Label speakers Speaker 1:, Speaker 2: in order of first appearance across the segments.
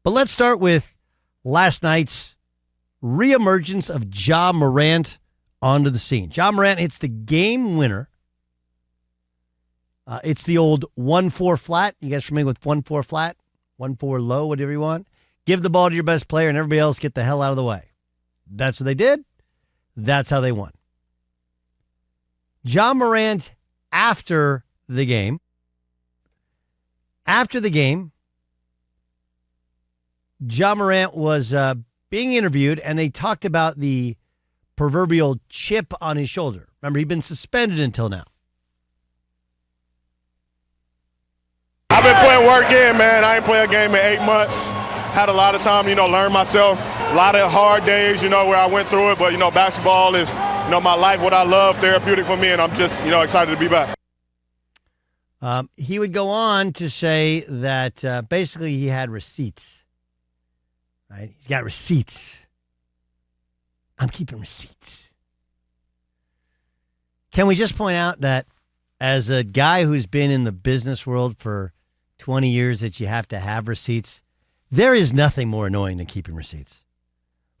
Speaker 1: But let's start with last night's reemergence of Ja Morant onto the scene. Ja Morant hits the game winner. It's the old 1-4 flat. You guys familiar with 1-4 flat? 1-4 low, whatever you want. Give the ball to your best player and everybody else get the hell out of the way. That's what they did. That's how they won. Ja Morant after the game. Ja Morant was being interviewed, and they talked about the proverbial chip on his shoulder. Remember, he'd been suspended until now.
Speaker 2: I've been putting work in, man. I ain't played a game in 8 months. Had a lot of time, learn myself. A lot of hard days, where I went through it. But, basketball is, my life, what I love, therapeutic for me, and I'm just, excited to be back.
Speaker 1: He would go on to say that basically he had receipts. Right? He's got receipts. I'm keeping receipts. Can we just point out that as a guy who's been in the business world for 20 years that you have to have receipts, there is nothing more annoying than keeping receipts.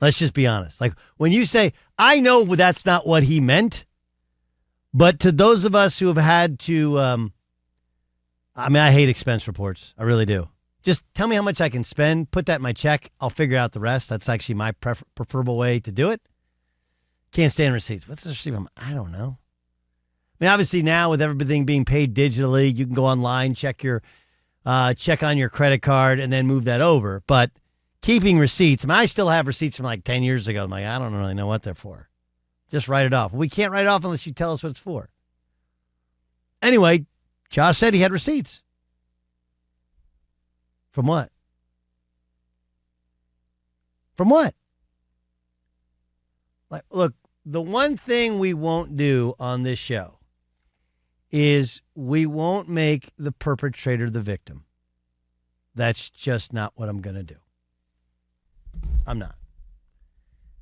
Speaker 1: Let's just be honest. Like when you say, I know that's not what he meant, but to those of us who have had to, I hate expense reports. I really do. Just tell me how much I can spend, put that in my check. I'll figure out the rest. That's actually my preferable way to do it. Can't stand receipts. What's the receipt? I don't know. Obviously now with everything being paid digitally, you can go online, check on your credit card, and then move that over. But keeping receipts, I still have receipts from like 10 years ago. I'm like, I don't really know what they're for. Just write it off. We can't write it off unless you tell us what it's for. Anyway, Josh said he had receipts. From what? From what? Like, look, the one thing we won't do on this show is we won't make the perpetrator the victim. That's just not what I'm going to do. I'm not.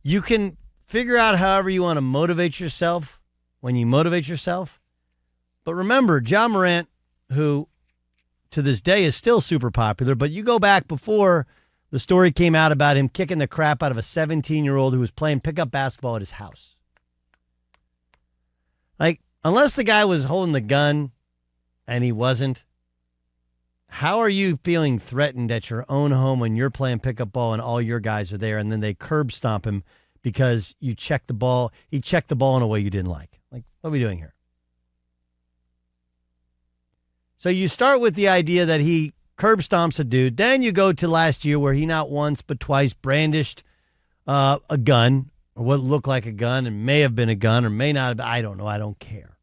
Speaker 1: You can figure out however you want to motivate yourself when you motivate yourself. But remember, Ja Morant, who to this day is still super popular, but you go back before the story came out about him kicking the crap out of a 17-year-old who was playing pickup basketball at his house. Like, unless the guy was holding the gun and he wasn't, how are you feeling threatened at your own home when you're playing pickup ball and all your guys are there and then they curb stomp him because you checked the ball, he checked the ball in a way you didn't like? Like, what are we doing here? So you start with the idea that he curb stomps a dude. Then you go to last year where he not once but twice brandished a gun, or what looked like a gun and may have been a gun or may not have been. I don't know. I don't care.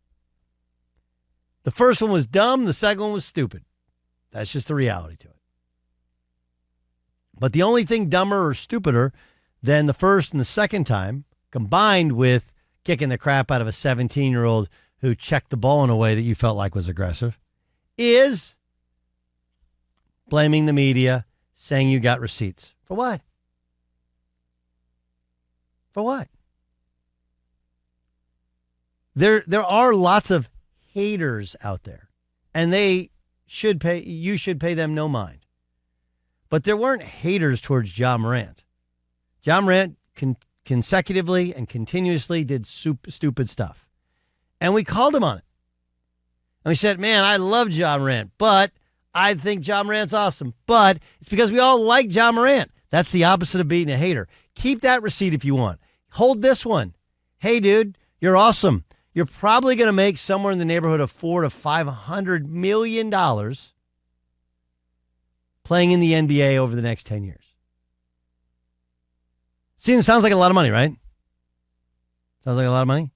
Speaker 1: The first one was dumb. The second one was stupid. That's just the reality to it. But the only thing dumber or stupider than the first and the second time, combined with kicking the crap out of a 17-year-old who checked the ball in a way that you felt like was aggressive, is blaming the media, saying you got receipts. For what? For what? There are lots of haters out there, and you should pay them no mind. But there weren't haters towards Ja Morant. Ja Morant consecutively and continuously did stupid stuff. And we called him on it. And we said, man, I love Ja Morant, but I think Ja Morant's awesome. But it's because we all like Ja Morant. That's the opposite of being a hater. Keep that receipt if you want. Hold this one. Hey, dude, you're awesome. You're probably going to make somewhere in the neighborhood of $400 to $500 million playing in the NBA over the next 10 years. Sounds like a lot of money, right? Sounds like a lot of money.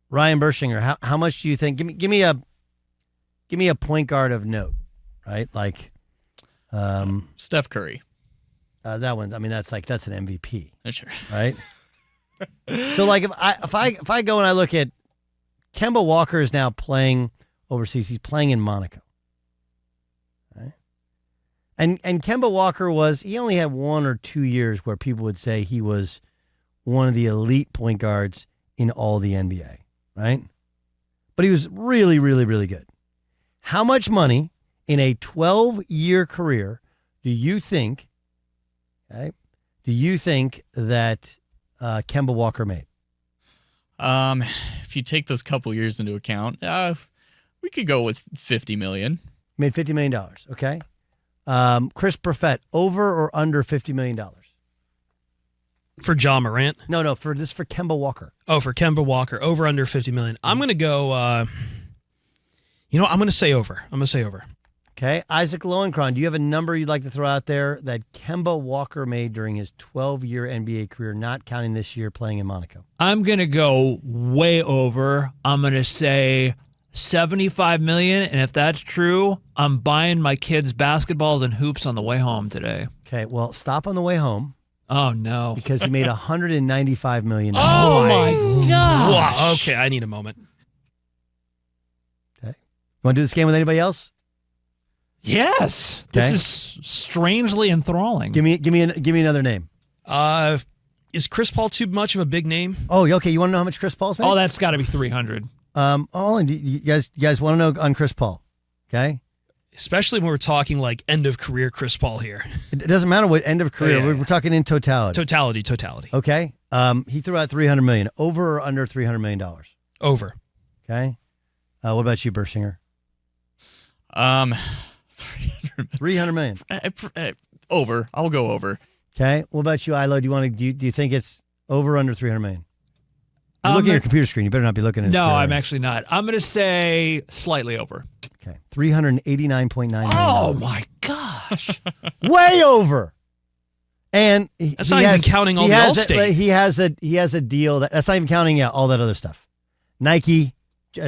Speaker 1: Ryan Bershinger, how much do you think? Give me a point guard of note, right? Like
Speaker 3: Steph Curry.
Speaker 1: That one. That's an MVP.
Speaker 3: Sure.
Speaker 1: Right. So like if I go and I look at Kemba Walker is now playing overseas. He's playing in Monaco. Right. And Kemba Walker he only had 1 or 2 years where people would say he was one of the elite point guards in all the NBA. Right? But he was really, really, really good. How much money in a 12-year career do you think that Kemba Walker made?
Speaker 3: If you take those couple years into account, we could go with $50 million.
Speaker 1: Made $50 million. Okay. Chris Perfett, over or under $50 million?
Speaker 4: For Ja Morant?
Speaker 1: No, for Kemba Walker.
Speaker 4: Oh, for Kemba Walker, over under $50 million. I'm going to go, I'm going to say over.
Speaker 1: Okay. Isaac Lowenkron, do you have a number you'd like to throw out there that Kemba Walker made during his 12-year NBA career, not counting this year playing in Monaco?
Speaker 5: I'm going to go way over. I'm going to say $75 million, and if that's true, I'm buying my kids basketballs and hoops on the way home today.
Speaker 1: Okay, well, stop on the way home.
Speaker 5: Oh, no.
Speaker 1: Because he made $195 million.
Speaker 5: Oh, my gosh.
Speaker 4: Wow. Okay, I need a moment.
Speaker 1: Okay. You want to do this game with anybody else?
Speaker 5: Yes.
Speaker 1: Okay.
Speaker 5: This is strangely enthralling.
Speaker 1: Give me another name.
Speaker 4: Is Chris Paul too much of a big name?
Speaker 1: Oh, okay. You want to know how much Chris Paul's made?
Speaker 5: Oh, that's got to be 300.
Speaker 1: And you guys want to know on Chris Paul? Okay.
Speaker 4: Especially when we're talking like end of career Chris Paul here.
Speaker 1: It doesn't matter what end of career.
Speaker 4: Yeah.
Speaker 1: We're talking in totality.
Speaker 4: Totality.
Speaker 1: Okay. He threw out $300 million. Over or under $300 million?
Speaker 4: Over.
Speaker 1: Okay. What about you, Bersinger? $300 million.
Speaker 3: Over. I'll go over.
Speaker 1: Okay. What about you, Ilo? Do you think it's over or under $300 million? You're looking at your computer screen. You better not be looking at it.
Speaker 5: No, I'm actually not. I'm going to say slightly over.
Speaker 1: Okay. $389.9 million.
Speaker 5: Oh, my gosh.
Speaker 1: Way over. And
Speaker 4: that's not even counting all the Allstate.
Speaker 1: He has a deal that's not even counting all that other stuff. Nike,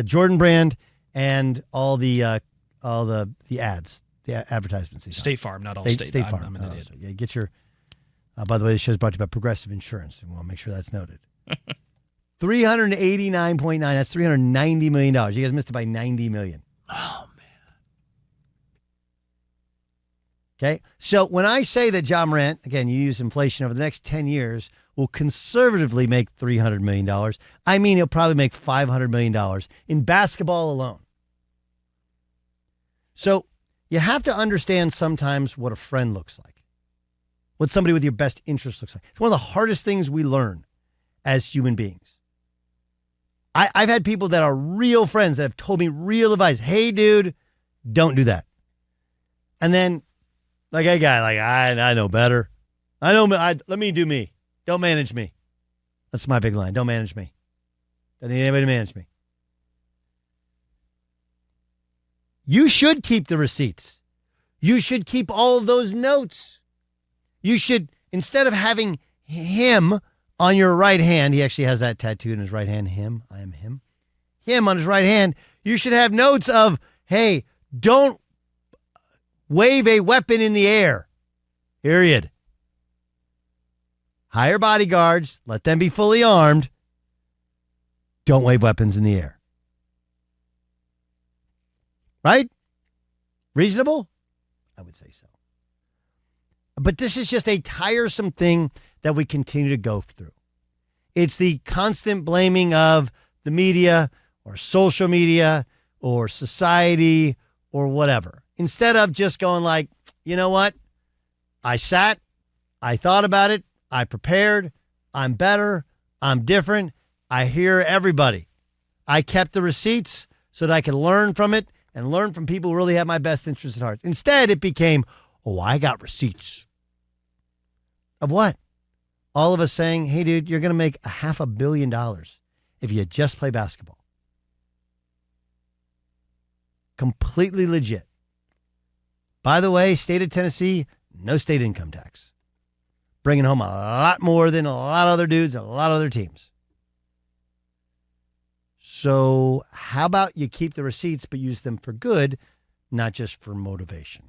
Speaker 1: Jordan Brand, and all the ads, the advertisements.
Speaker 4: State Farm, not Allstate.
Speaker 1: State Farm.
Speaker 4: I'm an idiot.
Speaker 1: Yeah, get your. By the way, this show is brought to you by Progressive Insurance, and we'll make sure that's noted. 389.9. That's $390 million. You guys missed it by $90 million.
Speaker 5: Oh, man.
Speaker 1: Okay. So when I say that Ja Morant, again, you use inflation over the next 10 years, will conservatively make $300 million, I mean he'll probably make $500 million in basketball alone. So you have to understand sometimes what a friend looks like, what somebody with your best interest looks like. It's one of the hardest things we learn as human beings. I've had people that are real friends that have told me real advice. Hey, dude, don't do that. And then, like a guy, like, I know better. Let me do me. Don't manage me. That's my big line. Don't manage me. Don't need anybody to manage me. You should keep the receipts. You should keep all of those notes. You should, instead of having him on your right hand, he actually has that tattooed in his right hand, him, I am him. Him on his right hand, you should have notes of, hey, don't wave a weapon in the air. Period. Hire bodyguards. Let them be fully armed. Don't wave weapons in the air. Right? Reasonable? I would say so. But this is just a tiresome thing that we continue to go through. It's the constant blaming of the media or social media or society or whatever. Instead of just going like, you know what? I sat, I thought about it, I prepared, I'm better, I'm different, I hear everybody. I kept the receipts so that I could learn from it and learn from people who really have my best interests at heart. Instead, it became, oh, I got receipts. Of what? All of us saying, hey, dude, you're going to make $500 million if you just play basketball. Completely legit. By the way, state of Tennessee, no state income tax. Bringing home a lot more than a lot of other dudes and a lot of other teams. So how about you keep the receipts but use them for good, not just for motivation?